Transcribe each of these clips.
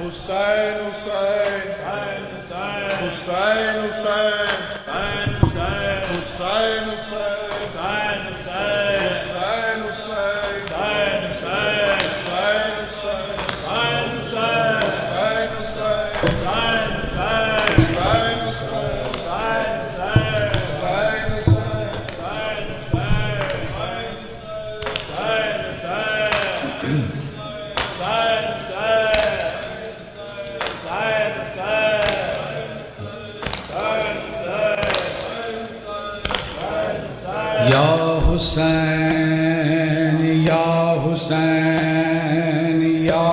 Hussein, Hussein, Hussein, Hussein, Hussein, Hussein, Ya Hussein, Ya Hussein, Ya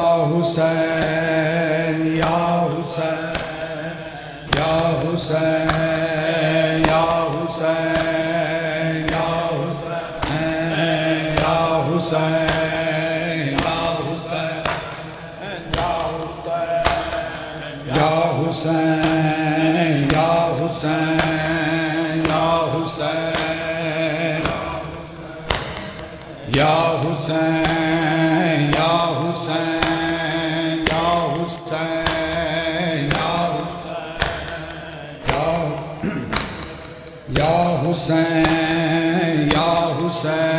Hussein, Ya Hussein, Ya Hussein, Ya Hussein, Ya Hussein, Ya Hussein, Ya Hussein, Ya Hussein. Ya Hussein, Ya Hussein, Ya Hussein, Ya Hussein, Ya Hussein,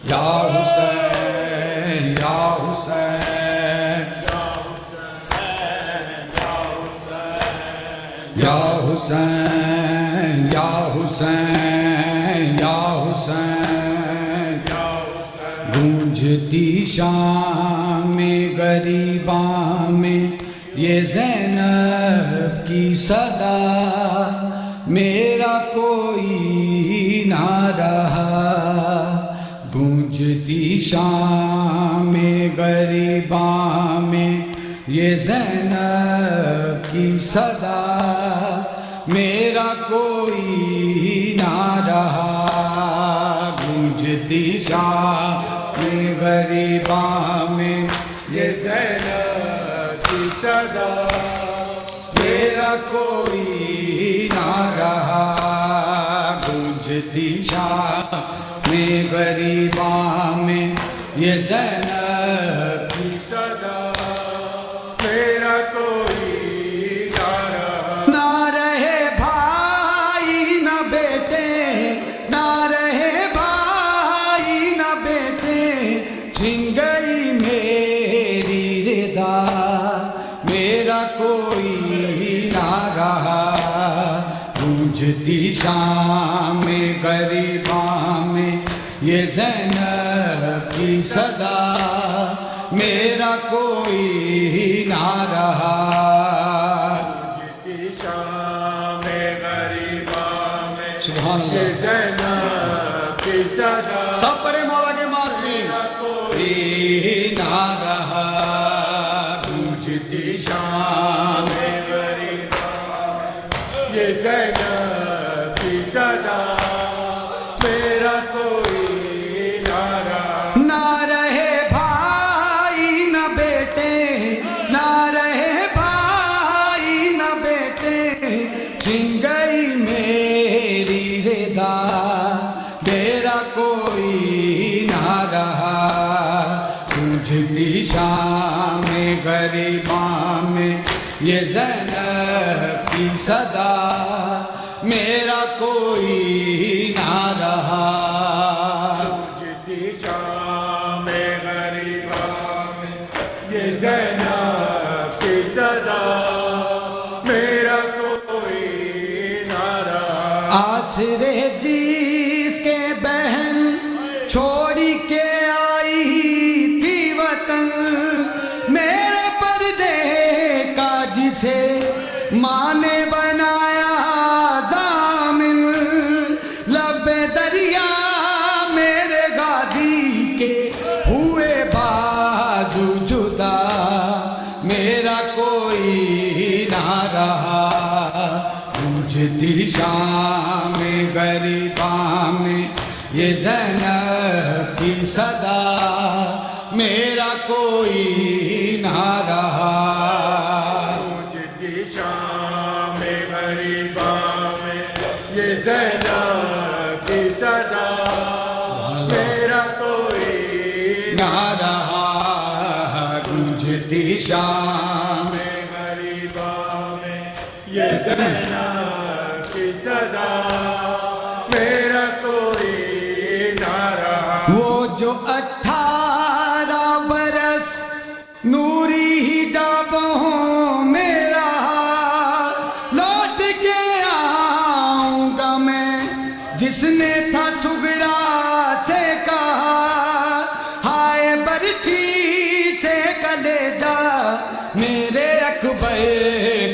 Ya Hussein, Ya Hussein, Ya Hussein, Ya Hussein, Ya Hussein, गूंजती शाम में गरीबा में ये ज़ैनब की सदा, मेरा कोई ना रहा। गूंजती शाम में गरीबा में ये ज़ैनब की सदा, मेरा कोई ना रहा। गूंजती शाम में गरीबा में ये ज़ैनब की सदा, मेरा कोई ना रहा। गूंजती शाम में गरीबा में ये ज़ैनब की सदा, मेरा कोई ना रहा। ना रहे भाई न बेटे, ना रहे भाई न बेटे, छिन गई मेरी रिदा, मेरा कोई ना रहा। गूंजती शाम में गरीबा में ये ज़ैनब की सदा, मेरा कोई ना रहा। गूंजती शाम में गरीबा में सुभान अल्लाह, ये ज़ैनब की सदा, सब परे मौला के मार्ग में कोई ना रहा। गूंजती शाम में गरीबा में ये ज़ैनब की सदा, मेरा कोई ना रहा। ना रहे भाई न बेटे, ना रहे भाई न बेटे, छिन गई मेरी रिदा, मेरा कोई ना रहा। गूंजती शाम में गरीबा में ये ज़ैनब की सदा, मेरा कोई ना रहा। गूंजती शाम में गरीबा में ये ज़ैनब की सदा, मेरा कोई ना रहा। आसरे जिसके बहन छोड़ी के आई थी वतन, मेरे पर्दे का जिसे माँ ने बनाया ज़ामिन, लबे दरिया मेरे गाजी के हुए बाजू जुदा, मेरा कोई ना रहा। गूंजती शाम में गरीबा में ये ज़ैनब की सदा, मेरा कोई ना रहा। गूंजती शाम में गरीबा में ये ज़ैनब की सदा, मेरा कोई ना रहा। शाम गरीबा में ये ज़ैनब की सदा मेरा कोई ना रहा। वो जो 18 बरस नूरी हिजाबों में रहा, लौट के आऊंगा मैं जिसने था सुगरा से कहा, हाय बरछी से कलेजा मेरे अकबर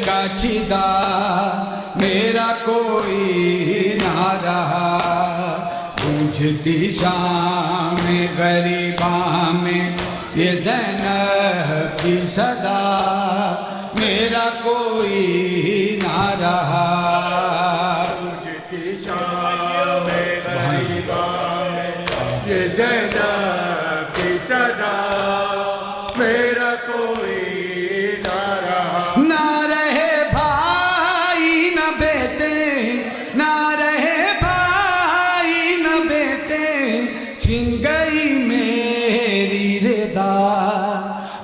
का चिदा मेरा कोई ना रहा। गूंजती शाम गरीबा में ये ज़ैनब की सदा मेरा कोई ना रहा। गूंजती शाम गरीबा में ये ज़ैनब की सदा मेरा कोई ना रहा। ना रहे भाई न बेटे, ना रहे भाई न बेटे, छिन गई मेरी रिदा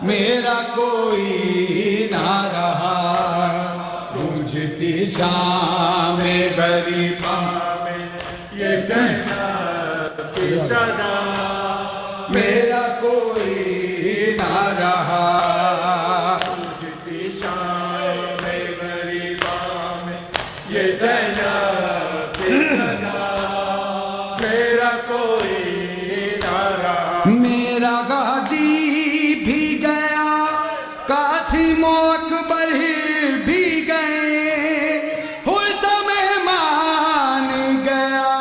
मेरा कोई ना रहा। गूंजती शाम गरीबा में ये ज़ैनब की सदा मेरा कोई ना रहा। गूंजती शाम गरीबा में ये ज़ैनब की सदा मेरा कोई ना रहा। मेरा गाजी भी गया, कासिम अकबर भी गए, हुस्न मान गया,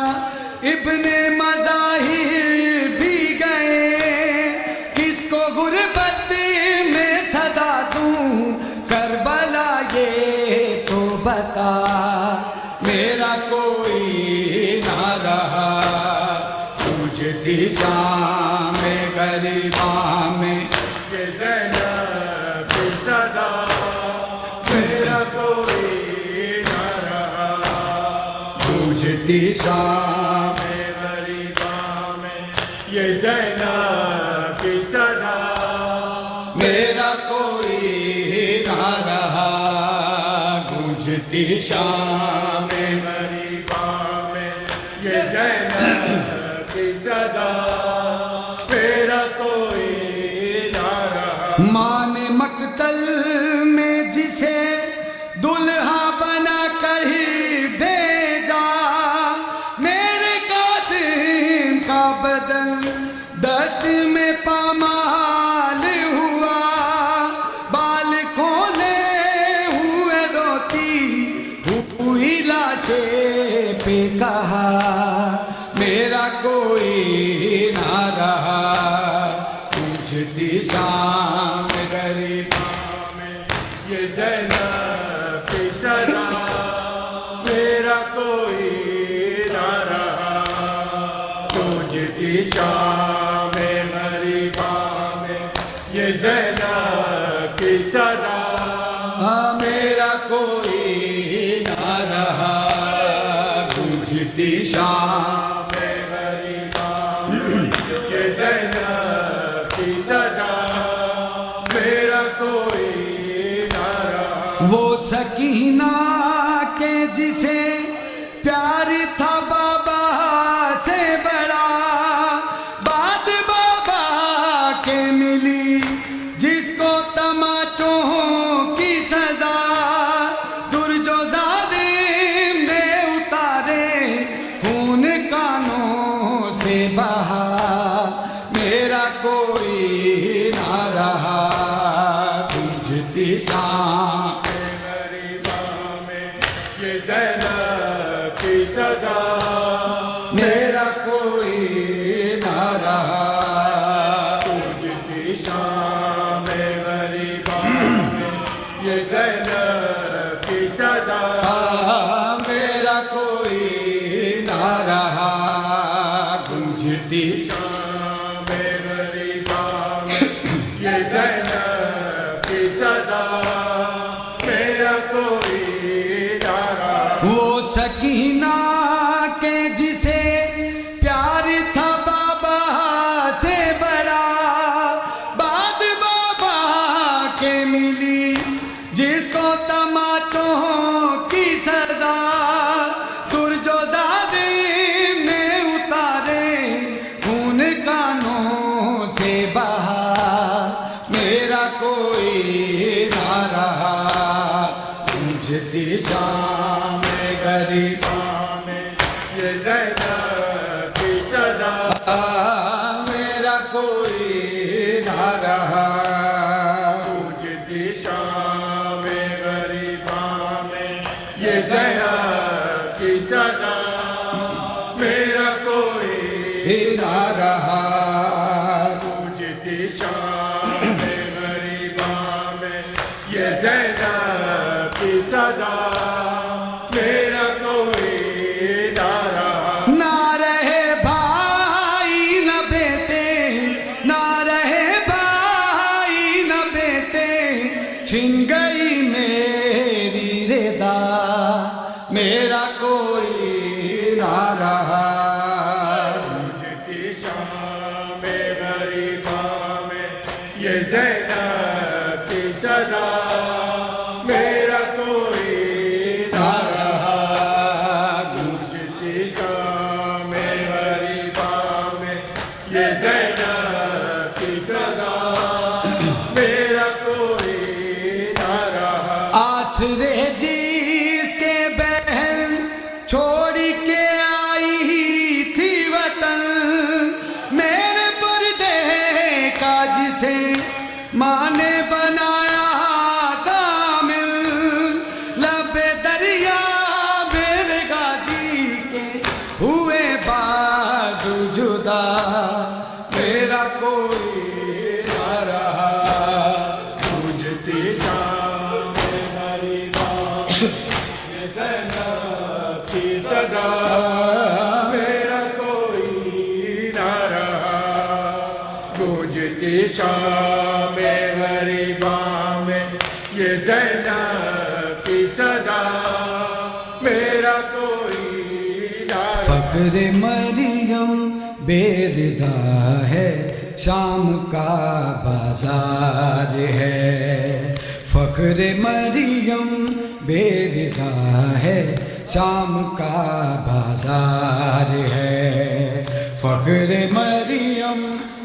इब्ने मज़ाहिर भी गए। किसको गुर्बत में सदा दूं करबला ये तो बता मेरा कोई ना रहा। गूंजती शाम गरीबा में ये ज़ैनब की सदा मेरा कोई ना रहा। गूंजती शाम गरीबा में ये ज़ैनब की सदा मेरा कोई ना रहा। गूंजती शाम गरीबा में ये ज़ैनब की सदा मेरा कोई ना रहा। मान मकतल में जिसे दुल्हा बना कर ही भेजा, मेरे कासिम का बदन दस्त में पामाल हुआ। बाल खोले हुए रोती हुई लाशें पे कहा मेरा कोई ना रहा। गूंजती शाम गरीबा में ये ज़ैनब की सदा मेरा कोई ना रहा। गूंजती शाम गरीबा में ये ज़ैनब की सदा मेरा कोई ना रहा। गूंजती शाम गरीबा में ये ज़ैनब की सदा मेरा कोई ना रहा। वो सकीना के जिसे प्यार था बाबा से बड़ा, बात बाबा के मिली जिसको तमाचों की सजा। दुर्जो जालिम ने उतारे खून कानों से बहा मेरा कोई ना रहा। गूंजती शाम गरीबा में ये ज़ैनब की सदा मेरा कोई ना रहा। गूंजती शाम गरीबा में ये ज़ैनब की सदा मेरा कोई ना रहा। गूंजती शाम गरीबा में ये ज़ैनब की सदा मेरा कोई ना रहा। वो सकीना के जिसे प्यार था बाबा से बड़ा, बात बाबा के सदा मेरा कोई ना रहा। पूजती शाम गरीबा में ये ज़ैनब की सदा मेरा कोई ना रहा। ना रहे भाई न बेटे, ना रहे भाई न बेटे, छिन गई मेरी रिदा, मेरा कोई ना रहा। पूजती शाम गरीबा में ये ज़ैनब की सदा मेरा कोई ना रहा। पूजती शाम गरीबा में ये ज़ैनब की सदा मेरा कोई ना रहा। आसरे जिसके बहन छोड़ के आई थी वतन, मेरे पर्दे का जिसे माँ ने बनाया कामिल, लबे दरिया मेरे गाजी के हुए बाजू जुदा, मेरा कोई ना रहा। पूजती शाम गरीबा ये ज़ैनब की सदा मेरा कोई ना रहा। पूजती शाम गरीबा में ये ज़ैनब की सदा मेरा कोई ना रहा। फख्र मरियम बेरिदा है, शाम का बाजार है। फख्र मरियम बेरिदा है, शाम का बाजार है। फख्र मरियम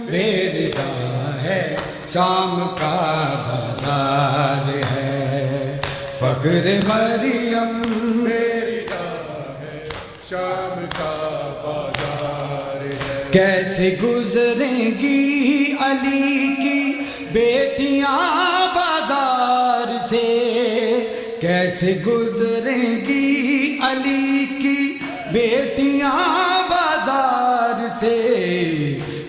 बेरिदा है, शाम का बाजार है। फख्र मरियम मेरी राह है शाम का बाजार है। कैसे गुजरेंगी अली की बेटियां बाजार से, कैसे गुजरेंगी अली की बेटियां बाजार से।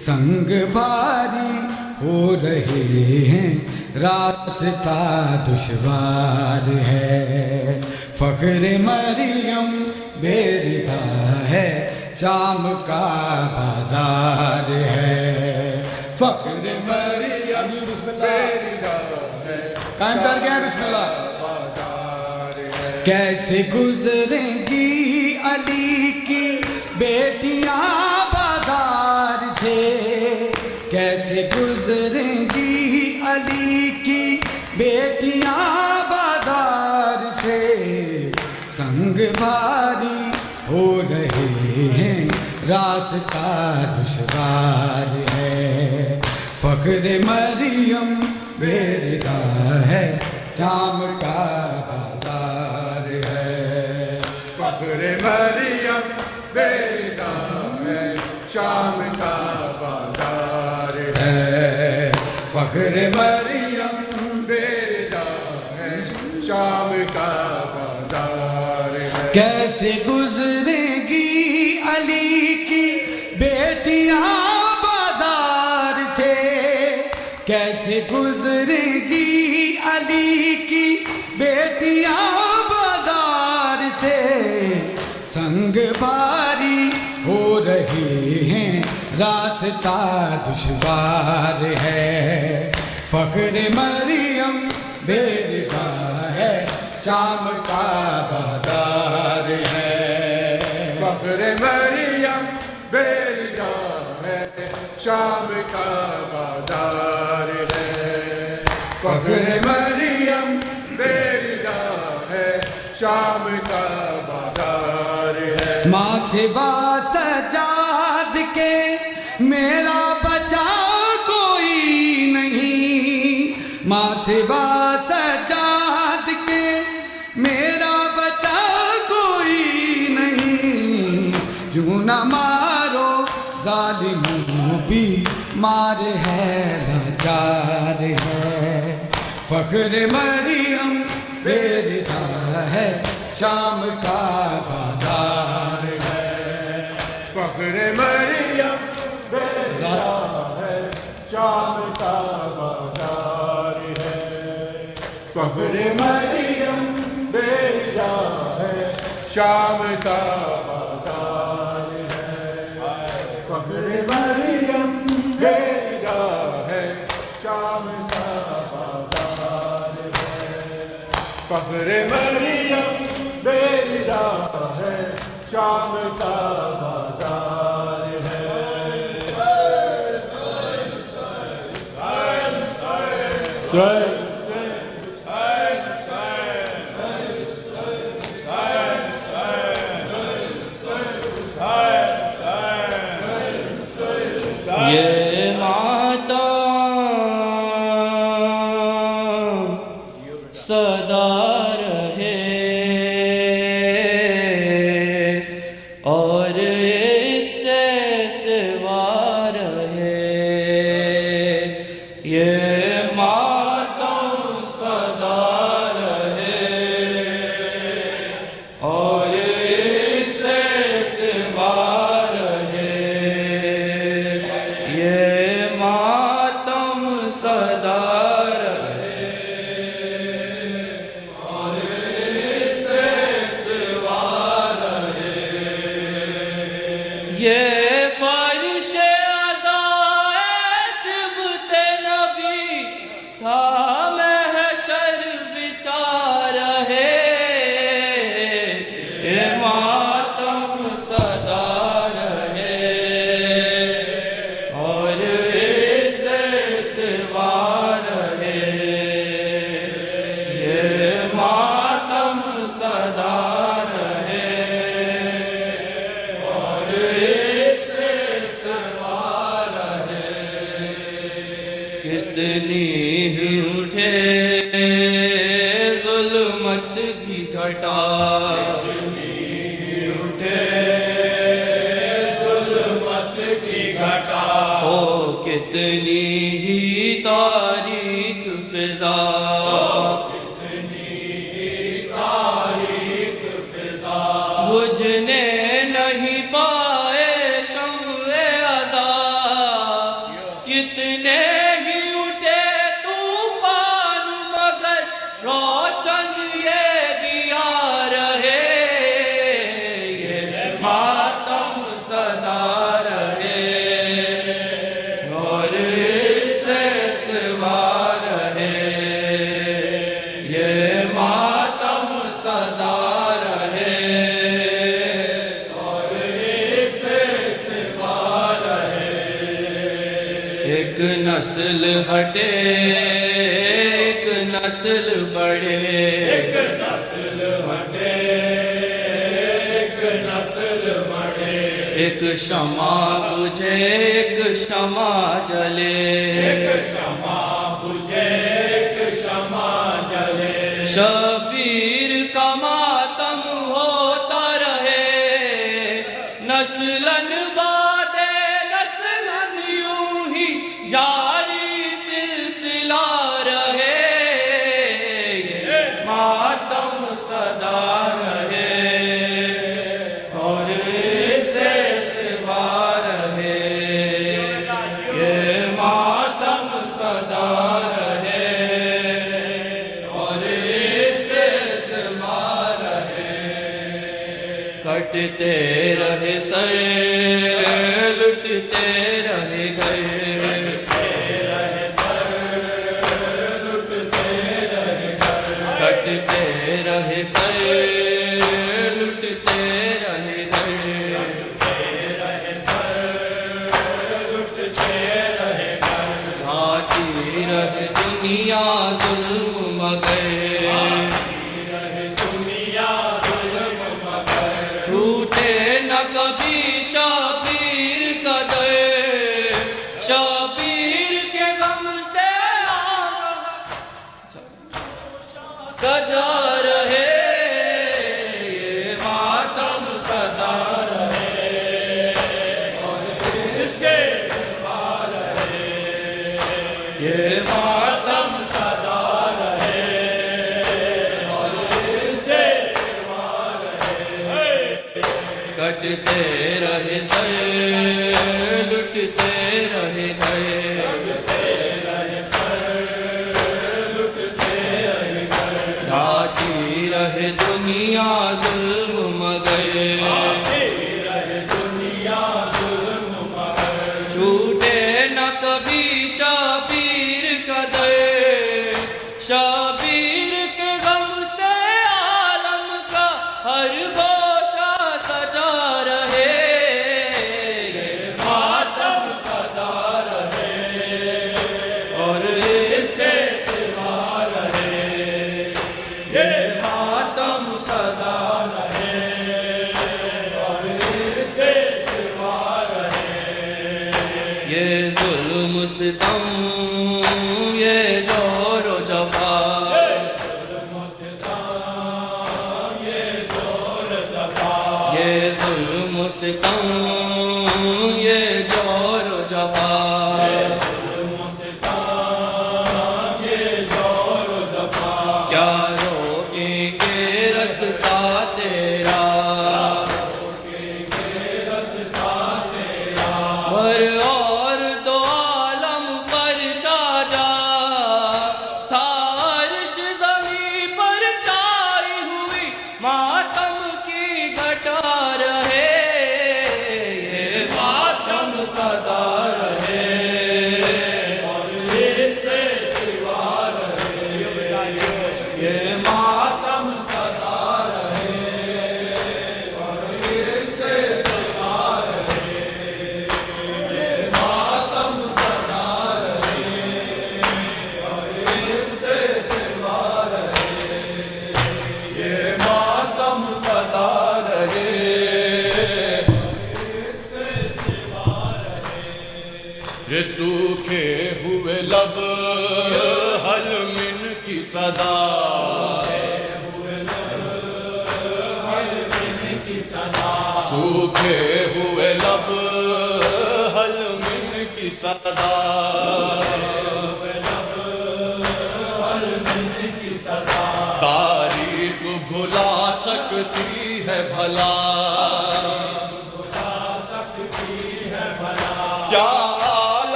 संग भारी हो रहे हैं, रास्ता दुश्वार है। फख्र मरियम बेरिदा है, शाम का बाजार है। फख्र मरियम बेरिदा है कायम कर गया बिस्मिल्लाह। बाजार है। कैसे गुजरेंगी अली की बेटियां बाजार से, कैसे गुजरेंगी अली की बेटियां बाजार से। संग भारी हो रहे हैं, रास्ता दुश्वार है। फख्र मरियम बेरिदा है, शाम का बाजार है। फख्र मरियम बेरिदा है शाम का बाजार है। फख्र मरियम बेरिदा है शाम का बाजार है। कैसे गुजरेगी अली की बेटियां बाजार से, कैसे गुजरेगी अली की बेटियां बाजार से। संग भारी हो रहे हैं, रास्ता दुश्वार है। फख्र मरियम बेरिदा है, शाम का बाजार है। फख्र मरियम बेरिदा है शाम का बाजार है। फख्र मरियम बेरिदा है शाम का बाजार है। माँ सिवा सजाद के मेरा बचा कोई नहीं, माँ सिवा सजाद के मेरा बचा कोई नहीं। यूं न मारो जालिमों भी मार है लाचार है। फख्र मरियम बेरिदा है शाम का बाजार है। फख्र मरियम बेरिदा है शाम का बाजार है। फख्र मरियम बेरिदा है शाम का बाजार है। फख्र मरियम बेरिदा है शाम का बाजार है। फख्र मरियम बेरिदा है शाम का बाजार है। ये मातम सदा रहे और इससे सिवा रहे। ये मातम सदा रहे और इससे सिवा रहे। ये मातम सदा रहे और इससे सिवा रहे। ये फर्शे अज़ाए सिबते नबी था महशर विचार है। ये मातम सदा रहे और इससे सिवा रहे। ये मातम सदा रहे और इससे सिवा रहे। कितनी ही उठे जुल्मत की घटा, ओ कितनी ही तारीक फिजा, बुझने नहीं पाए शम्ए अज़ा। कितने ही उठे तूफान मगर रोशन ये दिया रहे। ये मातम सदा रहे और इससे सिवा रहे। ये मातम सदा रहे और इससे सिवा रहे। एक नस्ल हटे एक नस्ल बढ़े, एक नस्ल हटे एक नस्ल बढ़े। एक शमा बुझे एक शमा जले, एक शमा बुझे एक शमा जले। शबीर का मातम होता रहे नस्लन बादे नस्लन यूं ही जारी सिलसिला रहे। ये मातम सदा रहे और इससे सिवा रहे। ये मातम सदा रहे और इससे सिवा रहे। कटते रहे सर लुटते रहे गए, कटते रहे सर लुटते रहे घाटी रहे दुनिया जुल्म मगर। छूटे न कभी शबीर कदर, शबीर के गम से सजा रहे। ये मातम सदा रहे और इसके सिवा रहे। ये मातम सदा रहे और कटते रहे सर, लुटते रहे ढाती रहे दुनिया जुल्म मगर, छूटे न कभी शाबीर का दर, शाबीर के गम से आलम का हर गोशा सजा रहे, ये मातम सदा रहे और इससे सिवा रहे, ये मातम सदा रहे और इससे सिवा रहे। ये जुल्म सितम, ये जोर व जफा, ये जुल्म सितम, ये जोर व जफा, क्या रोकेंगे रस्ता तेरा, पर और दो आलम पर छा जा, था अर्श ज़मीं पर छाई हुई मातम की घटा रहे, ये मातम सदा रहे और इससे सिवा रहे, ये मातम सदा रहे और इससे सिवा रहे, ये मातम सदा रहे और इससे सिवा रहे, ये मातम सदा रहे इससे सिवा रहे। ये सूखे हुए लब हलमिन की सदा, सूखे हुए लब हलमिन की सदा,